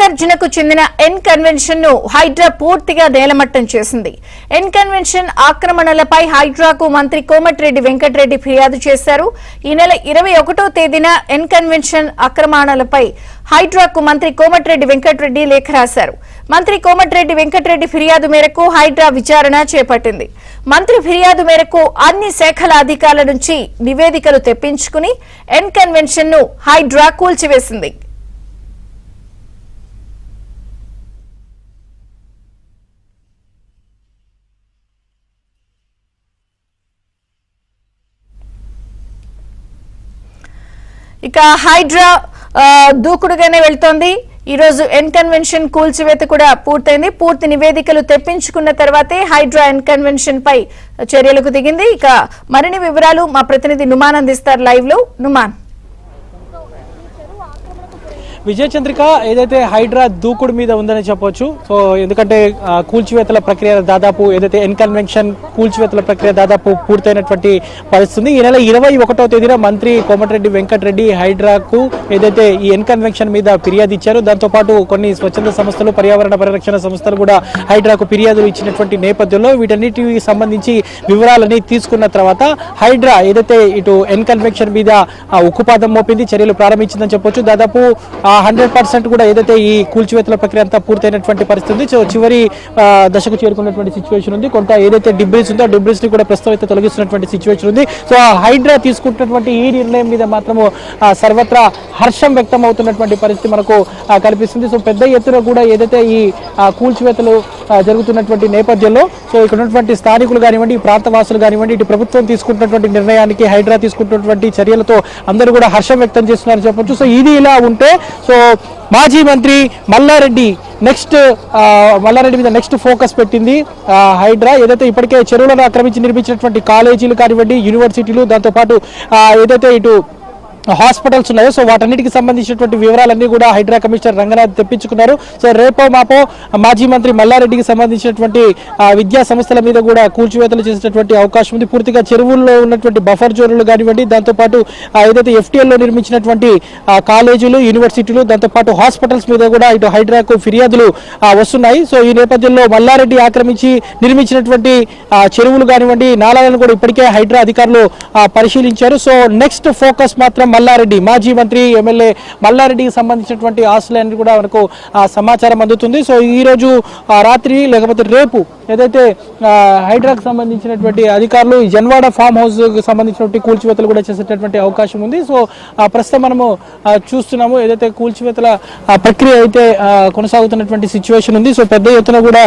నాగార్జునకు చెందిన N convention ను హైడ్రా పూర్తిగా నేలమట్టం చేసింది. ఎన్ కన్వెన్షన్ ఆక్రమణలపై హైడ్రాకు మంత్రి కోమటిరెడ్డి వెంకటరెడ్డి ఫిర్యాదు చేశారు. ఈ నెల 21వ తేదీన ఎన్ కన్వెన్షన్ ఆక్రమణలపై హైడ్రాకు మంత్రి కోమటిరెడ్డి వెంకటరెడ్డి లేఖ రాశారు. మంత్రి కోమటిరెడ్డి వెంకటరెడ్డి ఫిర్యాదు మేరకు హైడ్రా విచారణ చేపట్టింది. మంత్రి ఫిర్యాదు మేరకు అన్ని శాఖల అధికారుల నుంచి నివేదికలు తెప్పించుకుని ఎన్ కన్వెన్షన్ ను హైడ్రా కూల్చివేసింది. ఇక హైడ్రా దూకుడుగానే వెళ్తోంది. ఈ రోజు ఎన్ కన్వెన్షన్ కూల్చివేత కూడా పూర్తయింది. పూర్తి నివేదికలు తెప్పించుకున్న తర్వాతే హైడ్రా ఎన్ కన్వెన్షన్ పై చర్యలకు దిగింది. ఇక మరిన్ని వివరాలు మా ప్రతినిధి నుమాన్ అందిస్తారు లైవ్ లో. నుమాన్. విజయ చంద్రిక, ఏదైతే హైడ్రా దూకుడు మీద ఉందని చెప్పొచ్చు. సో ఎందుకంటే కూల్చివేతల ప్రక్రియ దాదాపు ఏదైతే ఎన్ కన్వెన్షన్ కూల్చివేతల ప్రక్రియ దాదాపు పూర్తయినటువంటి పరిస్థితి. ఈ నెల 21వ తేదీన మంత్రి కోమటిరెడ్డి వెంకటరెడ్డి హైడ్రాకు ఏదైతే ఈ ఎన్ కన్వెన్షన్ మీద ఫిర్యాదు ఇచ్చారో, దాంతోపాటు కొన్ని స్వచ్ఛంద సంస్థలు, పర్యావరణ పరిరక్షణ సంస్థలు కూడా హైడ్రాకు ఫిర్యాదులు ఇచ్చినటువంటి నేపథ్యంలో వీటన్నిటికి సంబంధించి వివరాలని తీసుకున్న తర్వాత హైడ్రా ఏదైతే ఇటు ఎన్ కన్వెన్షన్ మీద ఉక్కుపాదం మోపింది, చర్యలు ప్రారంభించిందని చెప్పొచ్చు. దాదాపు 100% కూడా ఏదైతే ఈ కూల్చివేతల ప్రక్రియ అంతా పూర్తయినటువంటి పరిస్థితి ఉంది. సో చివరి దశకు చేరుకున్నటువంటి సిచ్యువేషన్ ఉంది. కొంత ఏదైతే డిబ్రీస్ ఉందో ఆ డిబ్రీస్ ని కూడా ప్రస్తుతం అయితే తొలగిస్తున్నటువంటి సిచ్యువేషన్ ఉంది. సో హైడ్రా తీసుకుంటున్నటువంటి ఈ నిర్ణయం మీద మాత్రము సర్వత్రా హర్షం వ్యక్తం అవుతున్నటువంటి పరిస్థితి మనకు కనిపిస్తుంది. సో పెద్ద ఎత్తున కూడా ఏదైతే ఈ కూల్చివేతలు జరుగుతున్నటువంటి నేపథ్యంలో సో ఇక్కడ ఉన్నటువంటి స్థానికులు కానివ్వండి, ఈ ప్రాంతవాసులు కానివ్వండి, ఇటు ప్రభుత్వం తీసుకుంటున్నటువంటి నిర్ణయానికి హైడ్రా తీసుకుంటున్నటువంటి చర్యలతో అందరూ కూడా హర్షం వ్యక్తం చేస్తున్నారని చెప్పొచ్చు. సో ఇది ఇలా ఉంటే సో మాజీ మంత్రి మల్లారెడ్డి మీద నెక్స్ట్ ఫోకస్ పెట్టింది హైడ్రా. ఏదైతే ఇప్పటికే చెరువులను ఆక్రమించి నిర్మించినటువంటి కాలేజీలు కానివ్వండి, యూనివర్సిటీలు, దాంతోపాటు ఏదైతే ఇటు హాస్పిటల్స్ ఉన్నాయో సో వాటన్నిటికి సంబంధించినటువంటి వివరాలన్నీ కూడా హైడ్రా కమిషనర్ రంగనాథ్ తెప్పించుకున్నారు. సో రేపో మాపో మాజీ మంత్రి మల్లారెడ్డికి సంబంధించినటువంటి విద్యా సంస్థల మీద కూడా కూల్చివేతలు చేసేటటువంటి అవకాశం ఉంది. పూర్తిగా చెరువుల్లో ఉన్నటువంటి బఫర్ జోన్లు కానివ్వండి, దాంతోపాటు ఏదైతే ఎఫ్టీఎల్లో నిర్మించినటువంటి కాలేజీలు, యూనివర్సిటీలు, దాంతోపాటు హాస్పిటల్స్ మీద కూడా ఇటు హైడ్రాకు ఫిర్యాదులు వస్తున్నాయి. సో ఈ నేపథ్యంలో మల్లారెడ్డి ఆక్రమించి నిర్మించినటువంటి చెరువులు కానివ్వండి, నాలాలను కూడా ఇప్పటికే హైడ్రా అధికారులు పరిశీలించారు. సో నెక్స్ట్ ఫోకస్ మాత్రం మల్లారెడ్డి, మాజీ మంత్రి ఎమ్మెల్యే మల్లారెడ్డికి సంబంధించినటువంటి ఆస్తులన్నీ కూడా మనకు సమాచారం అందుతుంది. సో ఈ రోజు రాత్రి లేకపోతే రేపు ఏదైతే హైడ్రాకు సంబంధించినటువంటి అధికారులు జన్వాడ ఫామ్ హౌస్ కు సంబంధించినటువంటి కూల్చివేతలు కూడా చేసేటటువంటి అవకాశం ఉంది. సో ప్రస్తుతం మనము చూస్తున్నాము ఏదైతే కూల్చివేతల ప్రక్రియ అయితే కొనసాగుతున్నటువంటి సిచ్యువేషన్ ఉంది. సో పెద్ద ఎత్తున కూడా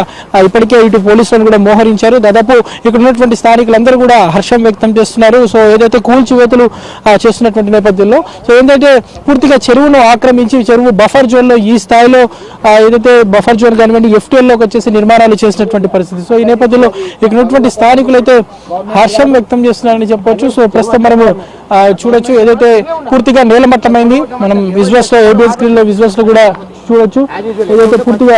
ఇప్పటికే ఇటు పోలీసులను కూడా మోహరించారు. దాదాపు ఇక్కడ ఉన్నటువంటి స్థానికులందరూ కూడా హర్షం వ్యక్తం చేస్తున్నారు. సో ఏదైతే కూల్చివేతలు చేస్తున్నటువంటి నేపథ్యంలో సో ఏంటంటే పూర్తిగా చెరువును ఆక్రమించి చెరువు బఫర్ జోన్ లో ఈ స్థాయిలో ఏదైతే బఫర్ జోన్ కానివ్వండి ఎఫ్టీఎల్లోకి వచ్చేసి నిర్మాణాలు చేసినటువంటి పరిస్థితి. సో ఈ నేపథ్యంలో ఇక్కడ ఉన్నటువంటి స్థానికులు అయితే హర్షం వ్యక్తం చేస్తున్నారని చెప్పొచ్చు. సో ప్రస్తుతం మనము చూడొచ్చు ఏదైతే పూర్తిగా నేలమట్టమైంది. మనం విజువల్స్ లో ఏబిఎస్ స్క్రీన్ లో విజువల్స్ లో కూడా చూడొచ్చు ఏదైతే పూర్తిగా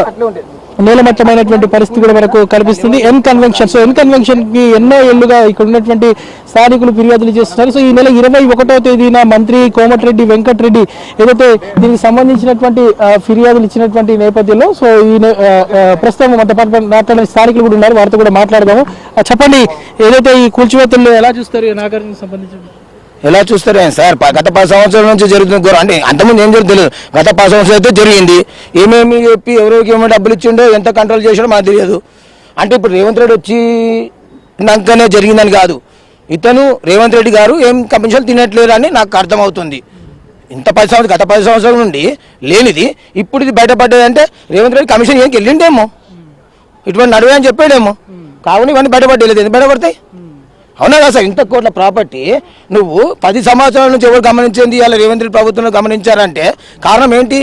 నేలమట్టమైనటువంటి పరిస్థితి కూడా మనకు కనిపిస్తుంది. N convention so N convention కి ఎన్నో ఏళ్లుగా ఇక్కడ ఉన్నటువంటి స్థానికులు ఫిర్యాదులు చేస్తున్నారు. సో ఈ నెల 21వ తేదీన మంత్రి కోమటిరెడ్డి వెంకటరెడ్డి ఏదైతే దీనికి సంబంధించినటువంటి ఫిర్యాదులు ఇచ్చినటువంటి నేపథ్యంలో సో ఈ ప్రస్తుతం మనతో పాటు మాట్లాడిన స్థానికులు కూడా ఉన్నారు, వారితో కూడా మాట్లాడదాము. చెప్పండి, ఏదైతే ఈ కూల్చివేతలు ఎలా చూస్తారు నాగార్జునకు సంబంధించి? ఎలా చూస్తారు సార్? గత 10 సంవత్సరాల నుంచి జరుగుతుంది అంటే అంతకుముందు ఏం జరుగుతుంది. గత 10 సంవత్సరాలు అయితే జరిగింది. ఏమేమి చెప్పి ఎవరికి ఏమో డబ్బులు ఇచ్చిండో ఎంత కంట్రోల్ చేసాడో మాకు తెలియదు. అంటే ఇప్పుడు రేవంత్ రెడ్డి వచ్చి నాకనే జరిగిందని కాదు, ఇతను రేవంత్ రెడ్డి గారు ఏం కమిషన్లు తినట్లేరు అని నాకు అర్థమవుతుంది. గత 10 సంవత్సరాల నుండి లేనిది ఇప్పుడు ఇది బయటపడ్డది అంటే రేవంత్ రెడ్డి కమిషన్ ఏం వెళ్ళిండేమో, ఇటువంటి నడువే అని చెప్పాడేమో. కావున ఇవన్నీ బయటపడలేదు. ఎందుకు బయటపడతాయి? అవునా కదా సార్? ఇంత కోట్ల ప్రాపర్టీ నువ్వు 10 సంవత్సరాల నుంచి ఎవరు గమనించింది, ఇలా రేవంత్ రెడ్డి ప్రభుత్వంలో గమనించారంటే కారణం ఏంటి?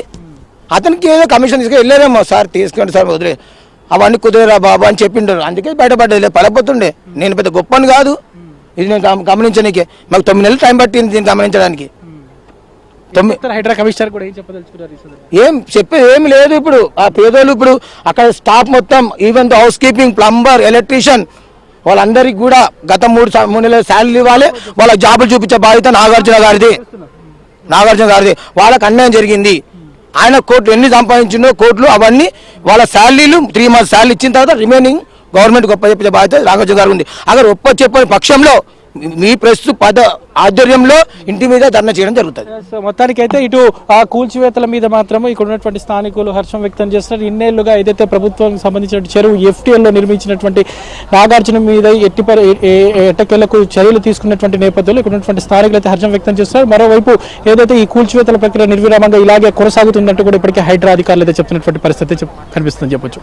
అతనికి ఏదో కమిషన్ తీసుకుని వెళ్ళారేమో. సార్ తీసుకోండి సార్, వదిలే అవన్నీ కుదిరేరా బాబా అని చెప్పిండారు, అందుకే బయటపడ్డది. పడపోతుండే నేను పెద్ద గొప్పని కాదు, ఇది నేను గమనించడానికి మాకు 9 నెలలు టైం పట్టింది దీన్ని గమనించడానికి. హైడ్రా కమిషనర్ కూడా ఏం చెప్పదలుచుకున్నారు? ఏం చెప్పేది ఏమి లేదు. ఇప్పుడు ఆ పేదోళ్ళు ఇప్పుడు అక్కడ స్టాఫ్ మొత్తం even house keeping, plumber, electrician వాళ్ళందరికీ కూడా గత 3 నెలల శాలరీ ఇవ్వాలి. వాళ్ళకి జాబులు చూపించే బాధ్యత నాగార్జున గారిది. వాళ్ళకి అన్యాయం జరిగింది. ఆయన కోట్లు ఎన్ని సంపాదించిండో కోట్లు అవన్నీ వాళ్ళ శాలరీలు 3 months శాలరీ ఇచ్చిన తర్వాత రిమైనింగ్ గవర్నమెంట్ గొప్ప చెప్పే బాధ్యత రాఘోజీ గారు ఉంది. అगर ఒప్ప చెప్పని పక్షంలో మీ ప్రస్తుత పద ఆధ్వర్యంలో ఇంటి మీద ధర్నా చేయడం జరుగుతుంది. సో మొత్తానికైతే ఇటు ఆ కూల్చివేతల మీద మాత్రం ఇక్కడ ఉన్నటువంటి స్థానికులు హర్షం వ్యక్తం చేస్తున్నారు. ఇన్నేళ్లుగా ఏదైతే ప్రభుత్వానికి సంబంధించిన చెరువు FTL లో నిర్మించినటువంటి నాగార్జున మీద ఎట్టకేలకు చర్యలు తీసుకున్నటువంటి నేపథ్యంలో ఇక్కడ ఉన్నటువంటి స్థానికులు అయితే హర్షం వ్యక్తం చేస్తున్నారు. మరోవైపు ఏదైతే ఈ కూల్చివేతల ప్రక్రియ నిర్విరామంగా ఇలాగే కొనసాగుతుందంటూ కూడా ఇప్పటికే హైడ్రా అధికారులు అయితే చెప్తున్నటువంటి పరిస్థితి కనిపిస్తుందని చెప్పొచ్చు.